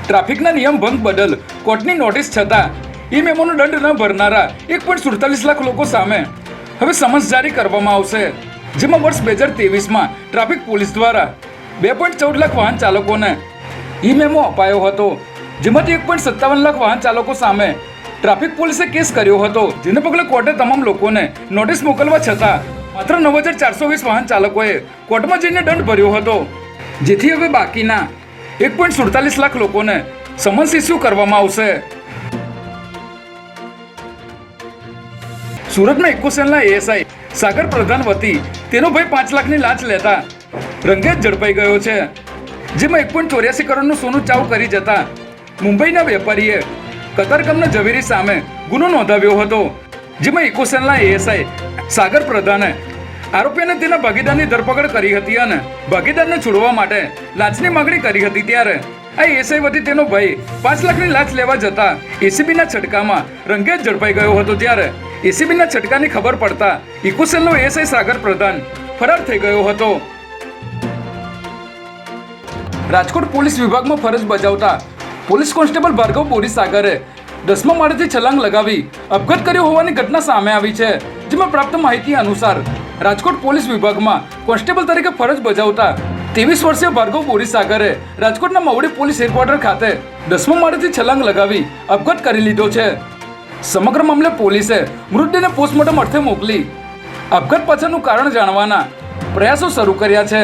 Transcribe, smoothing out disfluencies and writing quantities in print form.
ટ્રાફિકના નિયમ ભંગ બદલ કોર્ટની નોટિસ છતાં ઈ મેમોનો દંડ ન ભરનારા 1.47 લાખ લોકો સામે હવે સમન્સ જારી કરવામાં આવશે, જેમાં વર્ષ 2023માં ટ્રાફિક પોલીસ દ્વારા 2.14 લાખ વાહન ચાલકોને ઈ મેમો અપાયો હતો, જેમાંથી 1.57 લાખ વાહન ચાલકો સામે ટ્રાફિક પોલીસે કેસ કર્યો હતો, જેને પગલે કોર્ટે તમામ લોકોને નોટિસ મોકલવા છતાં માત્ર 9,420 વાહન ચાલકોએ કોર્ટમાં જઈને દંડ ભર્યો હતો, જેથી હવે બાકીના 1.47 લાખ લોકોને સમન્સ ઇસ્યુ કરવામાં આવશે. સુરતમાં ઇકોસેલના એએસઆઈ સાગર પ્રધાન વતી તેનો ભાઈ 5 લાખની લાંચ લેતા રંગે ઝડપાઈ ગયો છે, જેમાં 1.84 કરોડનું સોનું ચાવ કરી જતા મુંબઈના વેપારીએ કતારગામના ઝવેરી સામે ગુનો નોંધાવ્યો હતો, જેમાં ઇકોસેલના એએસઆઈ સાગર પ્રધાને આરોપીને તેના ભાગીદારની ધરપકડ કરી હતી અને ભાગીદારને છોડવા માટે લાંચની માંગણી કરી હતી. ત્યારે આ એએસઆઈ વતી તેનો ભાઈ 5 લાખની લાંચ લેવા જતા એસીબીના છટકામાં રંગે ઝડપાઈ ગયો હતો. ત્યારે એસીબીના છટકાની ખબર પડતા ઇકોસેલનો એએસઆઈ સાગર પ્રધાન ફરાર થઈ ગયો હતો. રાજકોટ પોલીસ વિભાગમાં ફરજ બજાવતા પોલીસ કોન્સ્ટેબલ ભાર્ગવ બોરીસાગરે 10મા માળેથી છલાંગ લગાવી અપઘાત કર્યો હોવાની ઘટના સામે આવી છે, જેમાં પ્રાપ્ત માહિતી અનુસાર રાજકોટ પોલીસ વિભાગમાં કોન્સ્ટેબલ તરીકે ફરજ બજાવતા 23 વર્ષીય ભાર્ગવ બોરીસાગરે રાજકોટના મવડી પોલીસ હેડક્વાર્ટર ખાતે 10મા માળેથી છલાંગ લગાવી અપઘાત કરી લીધો છે. સમગ્ર મામલે પોલીસે મૃતદેહને પોસ્ટમોર્ટમ અર્થે મોકલી આપઘાત પાછળનું કારણ જાણવાના પ્રયાસો શરૂ કર્યા છે.